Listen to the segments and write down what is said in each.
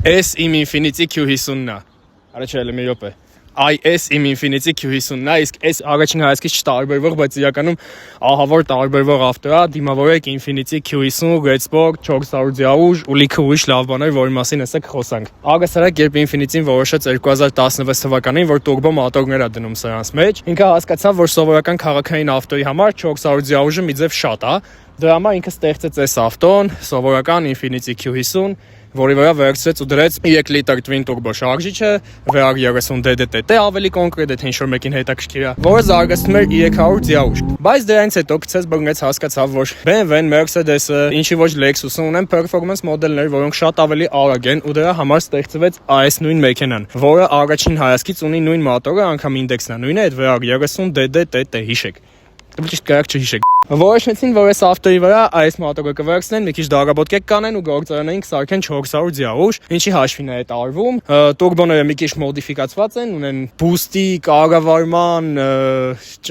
S իմ Infiniti Q50-ն է։ Առաջ մի րոպե։ IS իմ Infiniti Q50-ն է, իսկ S առաջին հայացքից չտարբերվող, բայց իրականում ահավոր տարբերվող ավտո է, դիմավորեք Infiniti Q50 Red Sport 400 ուժ ու լիքը ուրիշ լավ բաներ, որի մասին հեսա խոսանք։ Ագասարակ երբ Infiniti-ն որոշեց 2016 թվականին, որ տուրբո մոտորներ է դնում սրանց մեջ, ինքը հասկացավ, որ սովորական քաղաքային ավտոյի համար 400 ուժը մի ձև շատ է։ Դրա համար ինքը ստեղծեց այս ավտոն, սովորական Infiniti Q50, որի վրա վերցրեց ու դրեց 3 լիտր twin turbo շարժիչը, VR30 DDTT ավելի կոնկրետ է, թե ինչ-որ մեկին հետաքրքիր է, որը զարգացնում էր 300 դիաուժ։ Բայց դրանից հետո գցեց բռնեց հասկացավ, որ BMW-ն, Mercedes-ը, ինչի ոչ Lexus-ը ունեն performance մոդելներ, որոնք շատ ավելի արագ են ու դրա համար ստեղծվեց AS նույն մեքենան, որը առաջին հայացքից ունի նույն մոտորը, անգամ ինդեքսն է նույնը, այդ VR30 DDTT հիշեք։ Ճիշտ կարակ չհիշեք։ Որոշեցին, որ այս ավտոյի վրա այս մոտորը կվերցնեն, մի քիչ դարաբոդկեք կանեն ու գործարանային կսարքեն 400 դիաուժ, ինչի հաշվին է այդ արվում։ Տուրբոները մի քիչ մոդիֆիկացված են, ունեն բուստի, կառավարման,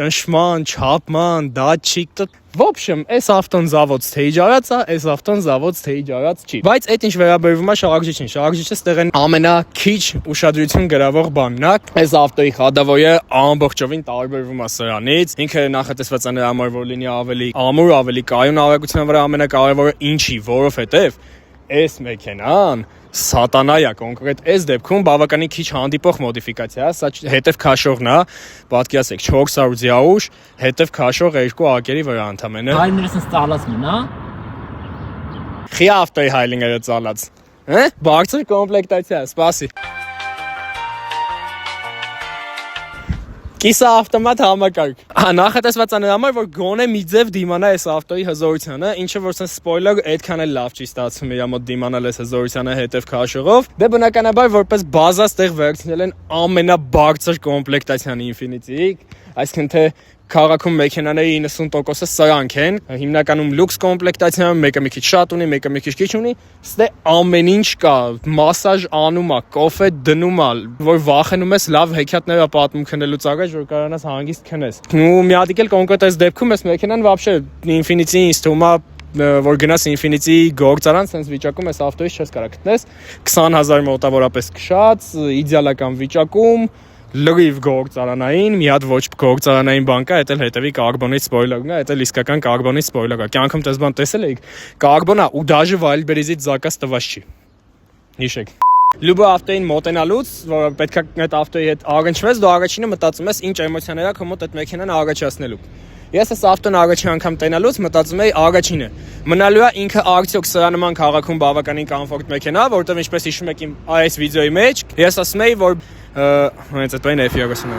ճնշման, չափման, դատչիկ։ В общем, այս ավտոն զավոց թե իջարած է, այս ավտոն զավոց թե իջարած չի։ Բայց այդ ինչ վերաբերվում է շարժիչին, շարժիչը ստեղ են ամենաքիչ ուշադրություն գրավող բանն է։ Այս ավտոյի խադավոյը ամբողջովին տարբերվում է սրանից։ Ինքը նախատեսված է նրա համար, որ լինի ավելի ամուր, ավելի կայուն արագության վրա ամենակարևորը ինչի, որովհետև այս մեքենան սատանա է կոնկրետ այս դեպքում բավականին քիչ հանդիպող մոդիֆիկացիա, սա հետև քաշողն է, պատկերացեք 400 դիաուժ, հետև քաշող երկու ակերի վրա ընդամենը։ Հայլինգը ստալած մնա։ Խի ավտոյի հայլինգը ծալած։ Հա? Բարձր կոմպլեկտացիա, սպասի։ Կիսա ավտոմատ համակարգ։ Նախատեսված է նրա համար, որ գոնե մի ձև դիմանա այս ավտոյի հզորությանը, ինչը որ սենց սպոյլեր այդքան էլ լավ չի ստացվում իր մոտ դիմանալ այս հզորությանը հետև քաշողով։ Դե բնականաբար որպես բազա ստեղ վերցնել են ամենաբարձր կոմպլեկտացիան Infiniti, այսինքն թե քաղաքում մեքենաների 90%-ը սրանք են, հիմնականում լյուքս կոմպլեկտացիան, մեկը մի քիչ շատ ունի, մեկը մի քիչ քիչ ունի, ստե ամեն ինչ կա, մասաժ անում է, կոֆե դնում է, որ վախենում ես լավ հեքիաթներ է պատմում քնելուց առաջ, որ կարողանաս հանգիստ քնես։ Ու մի հատ էլ կոնկրետ այս դեպքում այս մեքենան вообще Infiniti-ին ինձ թվում է որ գնաս Infiniti գործարան, sense վիճակում այս ավտոյից չես կարող գտնես 20000 մոտավորապես քշած, իդեալական վիճակում լրիվ գործարանային, մի հատ ոչ գործարանային բան կա, դա էլ հետևի կարբոնից սպոյլերն է, դա էլ իսկական կարբոնից սպոյլեր է։ Կյանքում դες բան տեսել եք, կարբոն է ու դաժե վայլբերիզից զակաս տված չի։ Հիշեք։ Լուբո ավտոյին մոտենալուց, որ պետք է այդ ավտոյի հետ առնչվես, դու առաջինը մտածում ես ինչ էմոցիաներ ա քո մոտ այդ մեքենան առաջացնելու։ Ես այս ավտոն առաջին անգամ տենալուց մտածում էի առաջինը։ Մնալու է ինքը արդյոք սրա նման քաղաքում բավականին կոմֆորտ մեքենա, որտեղ ինչպես հիշում եք իմ այս վիդեոյի մեջ, ես ասում էի, որ հենց այդ այն F30-ն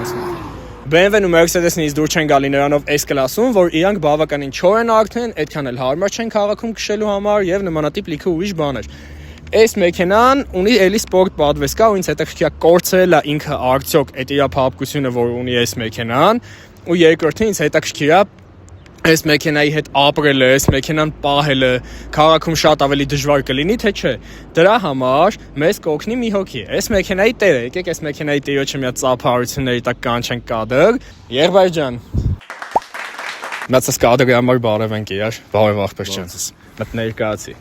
BMW-ն ու Mercedes-ն ինձ դուր չեն գալի նրանով S-կլասում, որ իրանք բավականին չոր են արդեն, այդքան էլ հարմար չեն քաղաքում քշելու համար եւ նմանատիպ լիքը ուրիշ բաներ։ Այս մեքենան ունի էլի սպորտ պատվես կա ու ինձ հետաքրքիր է կորցրել է ինքը արդյոք այդ իր փափկությունը, որ ունի այս մեքենան, ու երկրորդը ինձ հետաքրքիր է այս մեքենայի հետ ապրելը, այս մեքենան պահելը քաղաքում շատ ավելի դժվար կլինի, թե չէ։ Դրա համար մեզ կօգնի մի հոգի։ Այս մեքենայի տերը, եկեք այս մեքենայի տիրոջը մի հատ ծափարությունների տակ կանչենք կադր։ Եղբայր ջան։ Մացս կադրի համար բարևենք իրար, բարև աղբեր ջան։ Մտ ներկայացի։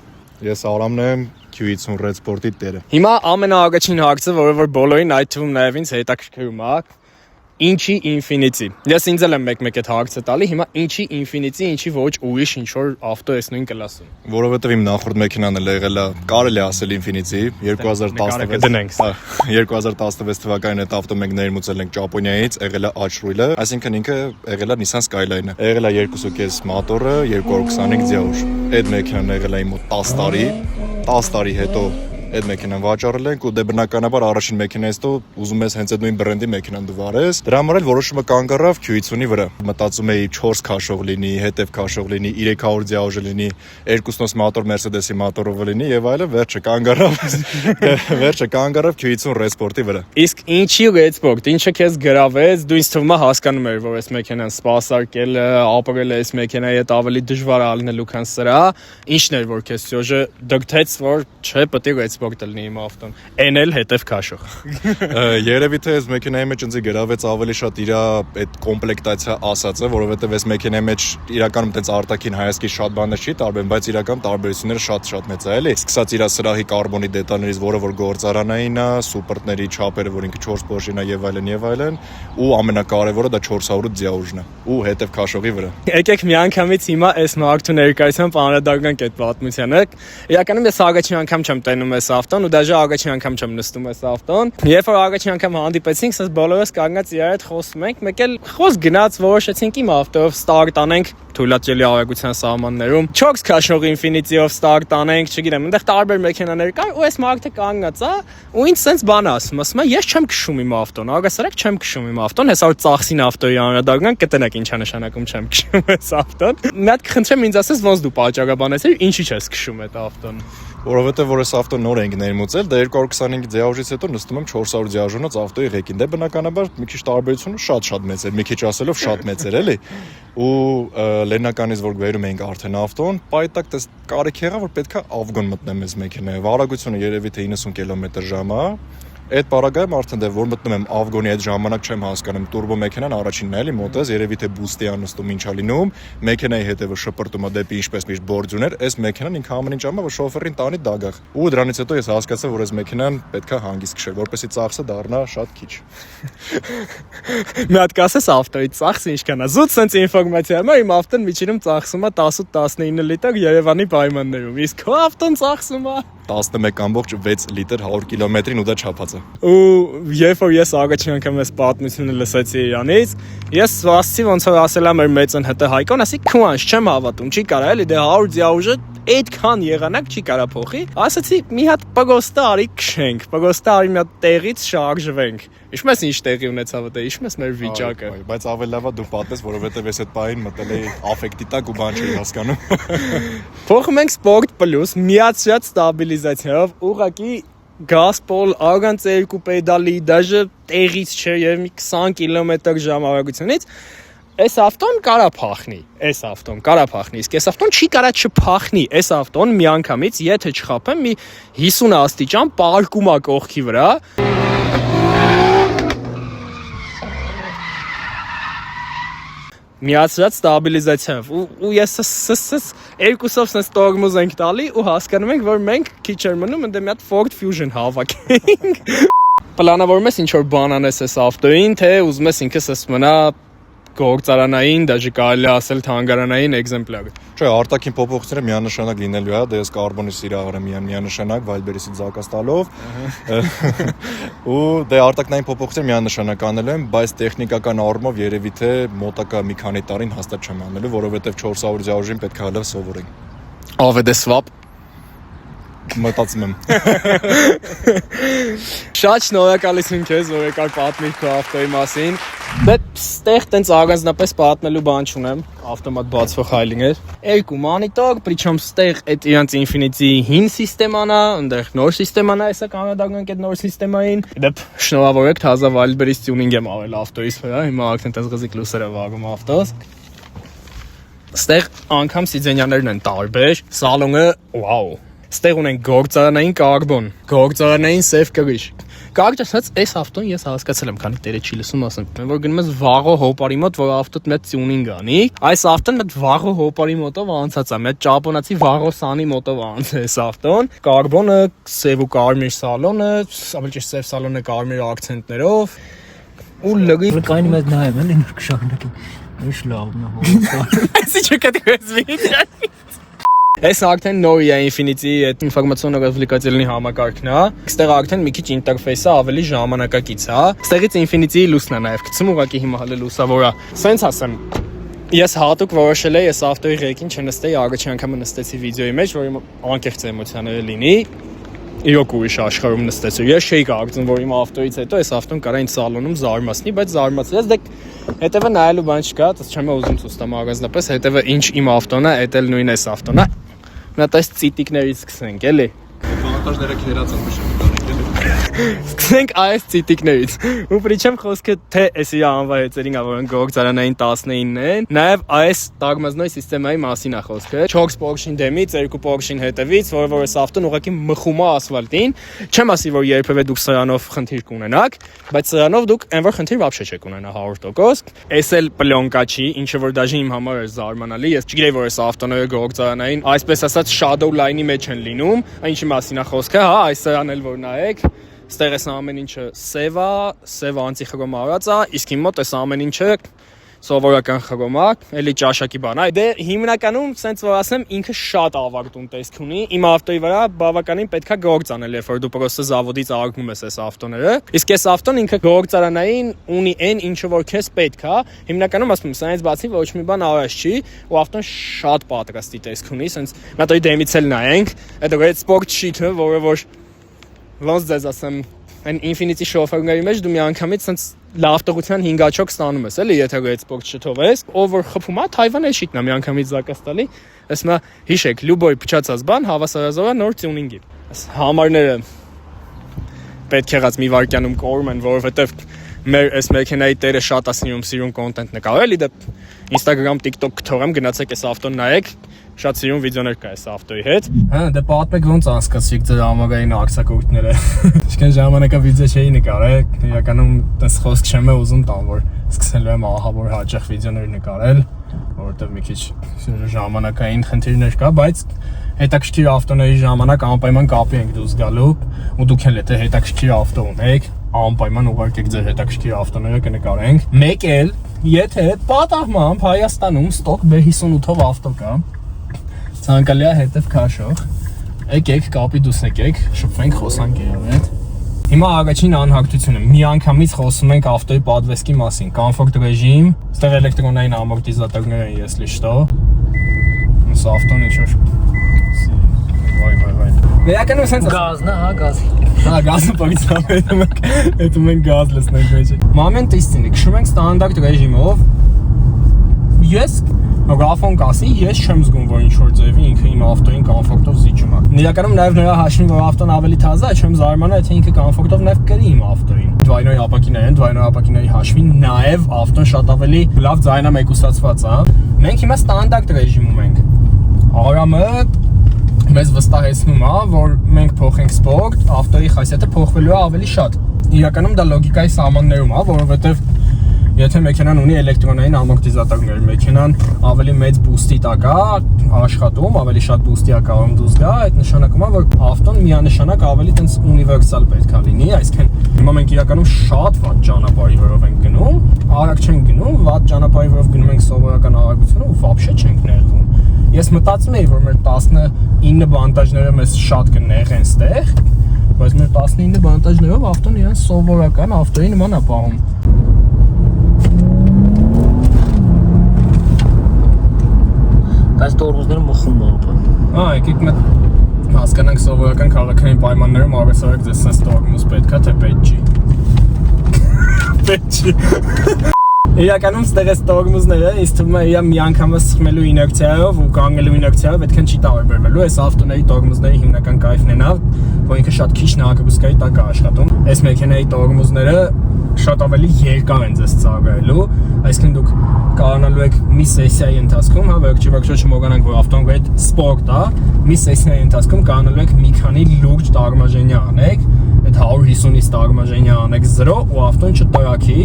Ես Արամն եմ, Q50 Red Sport-ի տերը։ Հիմա ամենաառաջին հարցը, որը որ բոլորին այդ թվում նաև ինձ հետաքրքրում է, ինչի Infiniti։ Ես ինձ էլ եմ մեկ-մեկ այդ հարցը տալի, հիմա ինչի Infiniti, ինչի ոչ ուրիշ ինչ-որ ավտո այս նույն կլասում։ Որովհետև իմ նախորդ մեքենան էլ եղել է, կարելի է ասել Infiniti, 2016 թվականին այդ ավտո մենք ներմուծել ենք Ճապոնիայից, եղել է աջ ռուլը, այսինքն ինքը եղել է Nissan Skyline-ը։ Եղել է 2.5 մոտորը, 225 դիաուժ։ Այդ մեքենան եղել է իմ մոտ 10 տարի հետո այդ մեքենան վաճառել ենք ու դե բնականաբար առաջին մեքենայից դու ուզում ես հենց այդ նույն բրենդի մեքենան դու վարես։ Դրա համար էլ որոշումը կանգ առավ Q50-ի վրա։ Մտածում էի 4 քաշող լինի, հետև քաշող լինի, 300 դիաուժ լինի, 2.9 մոտոր Mercedes-ի մոտորով լինի եւ այլն, վերջը կանգ առավ Q50 Red Sport-ի վրա։ Իսկ ինչի Red Sport, ինչը քեզ գրավեց, դու ինձ թվում է հասկանում ես, որ այս մեքենան սպասարկել, ապրել այս մեքենայի հետ ավելի դժվար է լինելու, քան սրա։ Ինչն էր որ քեզ սյոժը դգթեց, որ չէ, պետք է Red սպորտ լինի իմ ավտոն։ Էն էլ հետև քաշող։ Երևի թե այս մեքենայի մեջ ինձ գրավեց ավելի շատ իր այդ կոմպլեկտացիա ասածը, որովհետև այս մեքենայի մեջ իրականում այդպես արտաքին հայացքի շատ բաներ չի տարբերում, բայց իրական տարբերությունները շատ մեծ է, էլի։ Սկսած իր սրահի կարբոնի դետալներից, որը որ գործարանային է, սուպերտների չափերը, որ ինքը 4 պորշին է եւ այլն, ու ամենակարևորը դա 400 ձիաուժն է ու հետև քաշողի վրա։ Եկեք միանգամից հիմա այս մարդու ներկայությամբ անդրադառնանք այդ պատմությանը։ Իրականում ես առաջին անգամ չեմ տենում այս ավտոն ու դաժե առաջին անգամ չեմ նստում այս ավտոն։ Երբ որ առաջին անգամ հանդիպեցինք, ասես բոլորս կանգնած իրար հետ խոսում ենք, մեկ էլ խոս գնաց որոշեցինք իմ ավտոյով ստարտ անենք թույլատրելի արագության սահմաններում 4 քաշող Infinity-ով ստարտ անենք, չգիտեմ, այնտեղ տարբեր մեքենաներ կար ու այս մարդը կանգնած է ու ինձ sense բան ասում է, ես չեմ քշում իմ ավտոն, ագասարակ չեմ քշում իմ ավտոն, հեսա որ ծախսին ավտոյի անդրադառնանք, կտնեք ինչա նշանակում չեմ քշում այս ավտոն։ Մի հատ կխնդրեմ ինձ ասես ոնց դու պատճառաբանեցիր, ինչի՞ չես քշում այդ ավտոն։ Որովհետև որ այս ավտոն նոր ենք ներմուծել, դա 225 ձիաուժից հետո նստում եմ 400 ձիաուժոնոց ավտոյի ղեկին։ Դե բնականաբար մի քիչ տարբերությունը շատ մեծ էր, մի քիչ ասելով շատ մեծ էր, էլի։ Ու լեննականից որ վերում էինք արդեն ավտոն, պայտակ դες կարիք եղավ որ պետքա ավգոն մտնեմ այս մեքենայով։ Արագությունը երևի թե 90 կմ/ժ է։ Այդ պարագայում արդեն դե որ մտնում եմ ավգոնի այդ ժամանակ չեմ հասկանում տուրբո մեքենան առաջինն է էլի մոտես երևի թե բուստի անստում ինչա լինում մեքենայի հետևը շպրտում է դեպի ինչպես միշտ բորձուներ այս մեքենան ինքը ամեն ինչ անում որ շոֆերին տանի դագաղ ու դրանից հետո ես հասկացա որ այս մեքենան պետքա հանգիստ քշել որպեսզի ծախսը դառնա շատ քիչ մի հատ կասես ավտոյի ծախսը ինչքան է զուտ sense ինֆորմացիա մա իմ ավտոն միջինում ծախսում է 10-19 լիտր Երևանի պայմաններում իսկ քո ավտոն ծախսում է 11.6 լիտր 100 կիլոմետրին ու դա չափած է։ Ու երբ որ ես առաջին անգամ այս պատմությունը լսեցի իրանից, ես սպասեցի ոնց որ ասել եմ մեր մեծն հետը Հայկոն, ասի քուանց չեմ հավատում, չի կարա էլի դե 100 ձիաուժը այդքան եղանակ չի կարա փոխի։ Ասացի մի հատ պգոստա արի քշենք, պգոստա արի մի հատ տեղից շարժվենք։ Իշում ես ինչ տեղի ունեցավ դա, իշում ես մեր վիճակը։ Բայց ավելի լավ է դու պատմես, որովհետև ես այդ պահին մտել էի աֆեկտի տակ ու բան չի հասկանում։ Փոխում ենք Sport Plus միացած ստաբիլիզացիայով ուղղակի Gaspol ագանց 2 պեդալի դաժե տեղից չէ եւ մի 20 կմ/ժ արագությունից այս ավտոն կարա փախնի, իսկ այս ավտոն չի կարա չփախնի, այս ավտոն միանգամից եթե չխափեմ մի 50 աստիճան պարկում է կողքի վրա միացած ստաբիլիզացիայով ու ես երկուսով sense տորմոզ ենք տալի ու հասկանում ենք որ մենք քիչ էր մնում ընդ մի հատ Ford Fusion հավաքենք պլանավորում ես ինչ որ բան անես այս ավտոյին թե ուզում ես ինքս ես մնա գործարանային, դաժե կարելի ասել թանգարանային էկզեմպլար։ Չէ, արտաքին փոփոխությունները միանշանակ լինելու է, դե ես կարբոնի սիրահար եմ միանշանակ, վայլբերիսի ձակաս տալով։ Ու դե արտաքնային փոփոխությունները միանշանակ անելու եմ, բայց տեխնիկական առումով երևի թե մոտակա մի քանի տարին հաստատ չեմ անելու, որովհետև 400 ձիաուժին պետք է հələ սովորենք։ Ավեդե swap մտածում եմ։ Շատ շնորհակալություն քեզ, որ եկար պատմիր քո ավտոյի մասին։ Դե ստեղ տենց առանձնապես պատմելու բան չունեմ, ավտոմատ բացվող հայլինգեր։ Երկու մոնիտոր, причем ստեղ այդ իրանց Infinity հին սիստեման է, այնտեղ նոր սիստեման է, հեսա կանադագանք այդ նոր սիստեմային։ Դե շնորհավորեք, թազա Wildberries tuning եմ արել ավտոյից վրա, հիմա արդեն տես գզիկ լուսերը վագում ավտոս։ Ստեղ անգամ սիձենյաներն են տարբեր, սալոնը, վաու։ Ստեղ ունենք գործարանային կարբոն, գործարանային սև կրիչ։ Կարճ ասած, այս ավտոն ես հասկացել եմ, քանի տերը չի լսում, ասեմ, որ գնում ես վաղո հոպարի մոտ, որ ավտոդ մի տյունինգ անի։ Այս ավտոն մի վաղո հոպարի մոտով անցած է, մի ճապոնացի վաղոսանի մոտով անց է այս ավտոն։ Կարբոնը, սև ու կարմիր սալոնը, ավելի ճիշտ սև սալոնը կարմիր ակցենտներով։ Ու լգի կայնի մեծ նայեմ, էլի նոր կշարունակի։ Ինչ լավն է հո։ Այսինչ կդես վիդեո։ Այս արդեն նոր է Infinity այդ ինֆորմացիոն-ռազվլիկացիալնի համակարգն է։ Այստեղ արդեն մի քիչ ինտերֆեյսը ավելի ժամանակակից է։ Այստեղից Infinity-ի լուսն է նաև գցում, ուղղակի հիմա հələ լուսավոր է։ Սենց ասեմ, ես հատուկ որոշել եմ այս ավտոյի ղեկին չնստեի, առաջին անգամ նստեցի վիդեոյի մեջ, որ իմ անկեղծ էմոցիաները լինի։ Իրոք ուրիշ աշխարհում նստեցի։ Ես չէի կարծում, որ իմ ավտոյից հետո այս ավտոն կարա ինձ սալոնում զարմացնի, բայց զարմացրեց։ Դե հետևը նայելու բան չկա, դες չեմ ուզում ցույց տամ առանձնապես, հետևը ինչ իմ ավտոն է, էդ էլ նույն էս ավտոն է։ Նա տես ցիտիկներից սկսենք, էլի։ Վանտաժները քերած են մշակարարին։ Սկսենք այս ցիտիկներից։ Ու պրիչեմ խոսքը թե էսի անվայեցերին որ գործարանային 19-ն են, նաև այս տագմազնոյ սիստեմայի մասին է խոսքը։ 4 պորշին դեմից, 2 պորշին հետևից, որը այս ավտոն ուղղակի մխում է ասֆալտին։ Չեմ ասի որ երբևէ դուք սրանով խնդիր կունենաք, բայց սրանով դուք այնվոր խնդիր вообще չեք ունենա 100%։ Էս էլ պլյոնկա չի, ինչը որ դաժե իմ համար է զարմանալի։ Ես չգիտեի որ այս ավտոները գործարանային, այսպես ասած shadow line-ի մեջ են լինում, ինչի մասին է խոսքը, հա, այս սրանն էլ որ նայեք, ստեղ էս ամեն ինչը սև անտիխրոմ արած է, իսկ իմ մոտ էս ամեն ինչը սովորական խրոմ է, էլի ճաշակի բան է։ Դե հիմնականում սենց որ ասեմ ինքը շատ ավարտուն տեսք ունի։ Իմ ավտոյի վրա բավականին պետքա գործ անել, երբ որ դու պրոստը զավոդից արգում ես այս ավտոները։ Իսկ այս ավտոն ինքը գործարանային ունի այն ինչը որ քեզ պետք է։ Հիմնականում ասում եմ, սրանից բացի ոչ մի բան արած չի, ու ավտոն շատ պատրաստի տեսք ունի, սենց մատոյի դեմից էլ նայենք, այդ red sport sheet-ը, որը որ ոնց ձեզ ասեմ, այն Infinity շոֆերների մեջ դու միանգամից սենց լավ տղության 5-աջոք ստանում ես, էլի, եթե red sport շթովես, ով որ խփում է, Թայվան է շիտնա միանգամից զակաս տալի, ասում է, հիշեք, լյուբոյ փչացած բան հավասարազոր է նոր տյունինգի։ Այս համարները պետք եղած մի վարքյանում կորում են, որովհետև մեր այս մեքենայի տերը շատ է սիրում կոնտենտ նկարել, իդեպ Instagram, TikTok թողեմ, գնացեք այս ավտոն նայեք, շատ սիրուն վիդեոներ կա այս ավտոյի հետ։ Հա, դե պատմեք ոնց անցկացրիք ձեր ամառային արձակուրդները։ Ինչքան ժամանակա վիդեո չէի նկարել, իրականում տես խոսք չեմ ուզում տան, որ սկսելու եմ ահավոր հաճախ վիդեոներ նկարել, որովհետև մի քիչ ժամանակային խնդիրներ կա, բայց հետաքրքիր ավտոների ժամանակ անպայման կապի ենք դուրս գալու, ու դուք էլ եթե հետաքրքիր ավտո ունեք, անպայման ուղարկեք ձեր հետաքրքիր ավտոները կնկարենք։ Մեկ էլ, եթե պատահմամբ Հայաստանում ստոկ B58-ով ավտո կա, ցանկալի է հետև քաշող, եկեք կապի դուս եկեք, շփվենք խոսանք իրար հետ։ Հիմա առաջին անհագթությունը, միանգամից խոսում ենք ավտոյի պատվեսքի մասին, comfort ռեժիմ, ստեղ էլեկտրոնային ամորտիզատորներ են если что։ Այս ավտոն ինչ-որ վայ։ Վերականում սենց Գազն է, հա, գազի։ Հա, գազը պակցավ, հետո մենք գազ լսնենք մեջը։ Մամենտ իստինի, քշում ենք ստանդարտ ռեժիմով։ Ես Ռաֆոն կասի, ես չեմ զգում, որ ինչ-որ ձևի ինքը իմ ավտոյին կոմֆորտով զիջում է։ Իրականում նաև նրա հաշվին, որ ավտոն ավելի թազա է, չեմ զարմանա, եթե ինքը կոմֆորտով նաև կրի իմ ավտոյին։ Դվայնոյի ապակիներ են, դվայնոյի ապակիների հաշվին նաև ավտոն շատ ավելի լավ ձայնամեկուսացված է։ Մենք հիմա ստանդարտ ռեժիմում ենք։ Արամը մեզ վստահեցնում է, որ մենք փոխենք սպորտ, ավտոյի խասյաթը փոխվելու է ավելի շատ։ Իրականում դա լոգիկայի սահմաններում է, որովհետև եթե մեքենան ունի էլեկտրոնային ամորտիզատորներ, մեքենան ավելի մեծ բուստի տակ է աշխատում, ավելի շատ բուստի է կարող դուրս գա, այդ նշանակում է, որ ավտոն միանշանակ ավելի տենց ունիվերսալ պետք է լինի, այսինքն հիմա մենք իրականում շատ վատ ճանապարհի վրով ենք գնում, արագ չենք գնում, վատ ճանապարհի վրով գնում ենք սովորական արագությունով ու вообще չենք նեղվում։ Ես մտածում էի, որ մեր 19 բանտաժները մեզ շատ կնեղեն ստեղ, բայց մեր 19 բանտաժներով ավտոն իրեն սովորական ավտոյի նման է պահում։ Բայց տորմուզները մխում է ապա։ Հա, եկեք մենք հասկանանք սովորական քաղաքային պայմաններում առեսարակ ձեզ sense տորմուզ պետք է, թե պետք չի։ Պետք չի։ Իրականում ստեղ այս տորմուզները ինձ թվում է իրա միանգամից սխմելու իներցիայով ու կանգնելու իներցիայով այդքան չի տարբերվելու։ Այս ավտոների տորմուզների հիմնական կայֆն է նա, որ ինքը շատ քիչ նահանգապետская տակ է աշխատում։ Այս մեքենայի տորմուզները շատ ավելի երկար են ձեզ ծառայելու, այսինքն դուք կարողանալու եք մի սեսիայի ընթացքում, հա, վերջի չմոռանանք, որ ավտոն այդ սպորտ է, մի սեսիայի ընթացքում կարողանալու եք մի քանի լուրջ տարմաժենյա անեք, այդ 150-ից տարմաժենյա անեք 0 ու ավտոն չտրակի։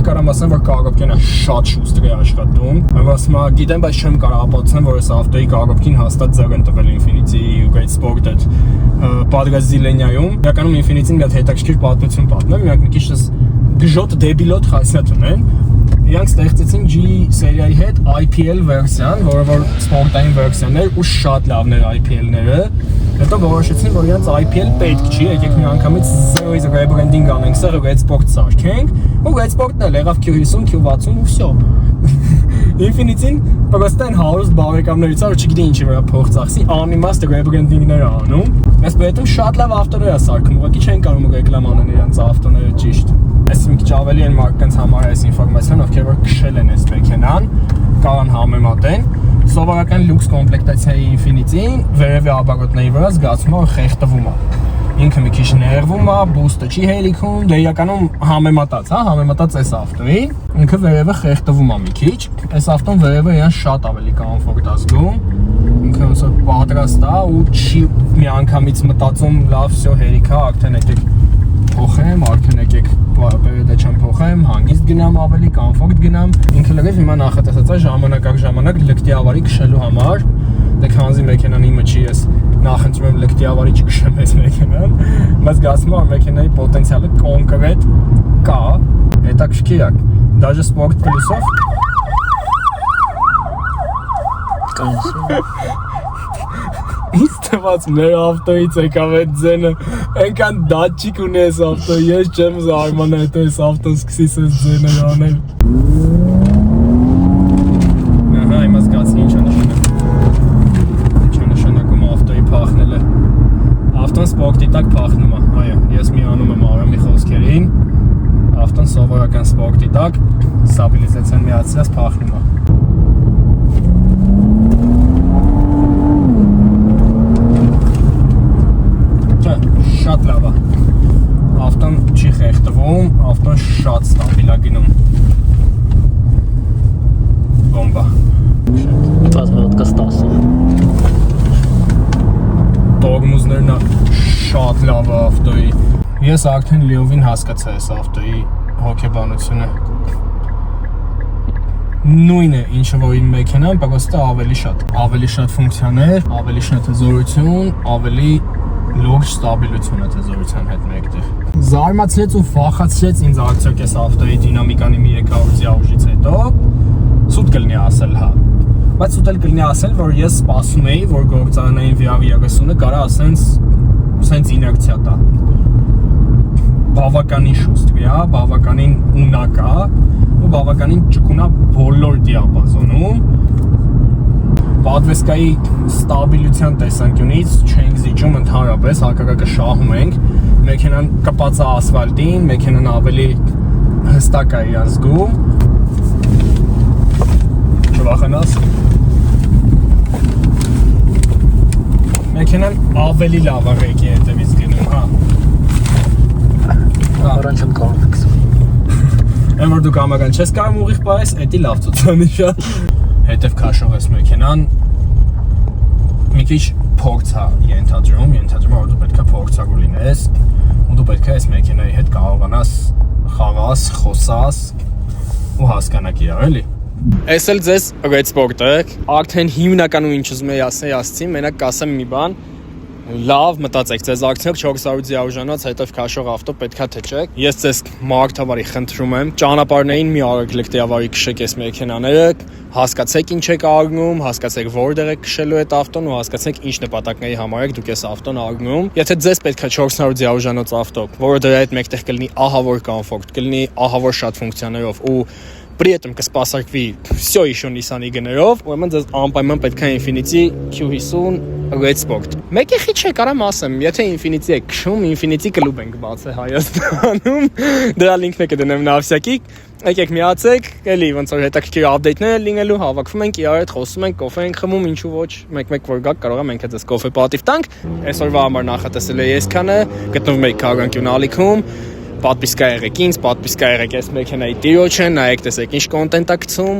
Կարամ ասեմ, որ կառավարությունը շատ շուստր է աշխատում։ Ասում եմ, գիտեմ, բայց չեմ կարող ապացուցեմ, որ այս ավտոյի կառավարքին հաստատ ձեռ են տվել Infinity Great Sport այդ պատգազիլենյայում։ Իրականում Infinity-ին մի հատ հետաքրքիր պատմություն պատմեմ, իրանք մի քիչ գժոտ դեբիլոտ խասյաթ ունեն։ Իրանք ստեղծեցին G սերիայի հետ IPL վերսիան, որը որ սպորտային վերսիան էր ու շատ լավն էր IPL-ները։ Հետո որոշեցին, որ իրանք IPL պետք չի, եկեք մի անգամից 0-ից rebranding անենք, սա Red Sport սարքենք, ու Red Sport-ն էլ եղավ Q50, Q60 ու всё։ Infinity-ին պրոստը են հարուստ բարեկամներից ա, որ չգիտի ինչի վրա փող ծախսի, անիմաստ rebranding-ներ ա անում։ Այս պետում շատ լավ ավտոներ ա սարքում, ուղղակի չեն կարող ռեկլամ անեն իրանց ավտոները ճիշտ։ Այս մի քիչ ավելի են մարդկանց համար այս ինֆորմացիան, ովքեր որ քշել են այս մեքենան, կարան համեմատեն։ Սովորական լյուքս կոմպլեկտացիայի Infinity-ին վերևի աբարոտների վրա զգացում է խեղդվում է։ Ինքը մի քիչ ներվում է, բուստը չի հելիքում, դե իրականում համեմատած, հա, համեմատած այս ավտոին, ինքը վերևը խեղդվում է մի քիչ։ Այս ավտոն վերևը իրան շատ ավելի կոմֆորտ է զգում։ Ինքը ոնց որ պատրաստ է ու չի միանգամից մտածում, լավ, всё, հերիքա, արդեն եկեք փոխեմ, արդեն եկեք պերեդը չեմ փոխեմ, հանգիստ գնամ ավելի, կոմֆորտ գնամ։ Ինքը լրիվ հիմա նախատեսած է ժամանակ առ ժամանակ լկտի ավարի քշելու համար։ Դե քանզի մեքենան իմը չի, ես նախընտրում եմ լկտի ավարի չքշեմ այս մեքենան, բայց գասում եմ մեքենայի պոտենցիալը կոնկրետ կա, հետաքրքիր է։ Դաժե սպորտ պլյուսով Ինձ թվաց մեր ավտոից եկավ այդ ձենը, այնքան դատչիկ ունի այս ավտոյի, ես չեմ զարմանա, հետո այս ավտոն սկսիս այս ձենը անել։ Ահա, հիմա զգացի ինչ է նշանակում ավտոյի փախնելը։ Ավտոն սպորտի տակ փախնում է, այո, ես միանում եմ Արամի խոսքերին, ավտոն սովորական սպորտի տակ ստաբիլիզացիան միացրած փախնում է։ Շատ լավ է, ավտոն չի խեղդվում, ավտոն շատ ստաբիլ է գնում, բոմբա։ Պազմատկաս 10 Տորմուզներն շատ լավ է ավտոյի, ես արդեն լիովին հասկացա այս ավտոյի հոգեբանությունը։ Նույնը ինչը որ իմ մեքենան, պրոստը ավելի շատ ֆունկցիաներ, ավելի շատ հզորություն, ավելի լուրջ ստաբիլություն է թեզորության հետ մեկտեղ։ Զարմացրեց ու վախացրեց ինձ արդյոք այս ավտոյի դինամիկանի մի 300-ի ուժից հետո սուտ կլինի ասել, հա։ Բայց սուտ էլ կլինի ասել, որ ես սպասում էի, որ գործարանային VR30-ը կարա ասենց իներցիա տա։ Բավականին շուստվի է, բավականին ունակ է ու բավականին ճկունա բոլոր դիապազոնում։ Պատվեսկայի ստաբիլության տեսանկյունից չենք զիջում ընդհանրապես, հակառակը շահում ենք, մեքենան կպած է ասֆալտին, մեքենան ավելի հստակ է իրան զգում։ Չվախենաս։ Մեքենան ավելի լավ է ռեկի հետևից գնում, հա։ Առանց չեմ կարող ֆիքսել։ Այն որ դու կամական չես կարող ուղիղ պայես, էդի լավ ցուցանիշ է։ Հետև քաշող ես մեքենան մի քիչ փորձ է ենթադրում, որ դու պետք է փորձառու լինես ու դու պետք է այս մեքենայի հետ կարողանաս խաղաս, խոսաս ու հասկանաք իրար, էլի։ Այս էլ ձեզ Red Sport-ը, արդեն հիմնականում ինչ ուզում եի ասացի, մենակ կասեմ մի բան, լավ մտածեք, ձեզ արդյոք 400 դիավժանոց հետև քաշող ավտո պետքա թե չէ։ Ես ձեզ մարդավարի խնդրում եմ, ճանապարհներին մի արեք լկտի ավարի քշեք այս մեքենաները, հասկացեք ինչ եք արգնում, հասկացեք որտեղ եք քշելու այդ ավտոն ու հասկացեք ինչ նպատակների համար եք դուք այս ավտոն արգնում։ Եթե ձեզ պետքա 400 դիավժանոց ավտո, որը դրա հետ մեկտեղ կլինի ահավոր կոմֆորտ, կլինի ահավոր շատ ֆունկցիաներով ու при этом կսպասարկվի всё еще Nissan-ի գներով, ուրեմն ձեզ անպայման պետք է Infiniti Q50 Red Sport։ Մեկի խիչ է կարամ ասեմ, եթե Infiniti եք քշում, Infiniti կլուբ ենք բացել Հայաստանում։ Դրա լինքն է կդնեմ նավսյակի, եկեք միացեք, էլի ոնց որ հետաքրքիր update-ներ լինելու, հավաքվում ենք իրար հետ, խոսում ենք, կոֆե ենք խմում, ինչու ոչ, մեկ-մեկ որ գաք կարող եմ մենք ձեզ կոֆե պատիվ տանք։ Այսօրվա համար նախատեսել եմ այսքանը, գտնվում եք Քարոզանքյուն ալիքում։ Պատվիսկա եղեք ինձ, պատվիսկա եղեք այս մեքենայի տիրոջը, նայեք տեսեք ինչ կոնտենտ է գցում։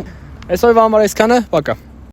Այսօրվա համար այսքանը, պակա։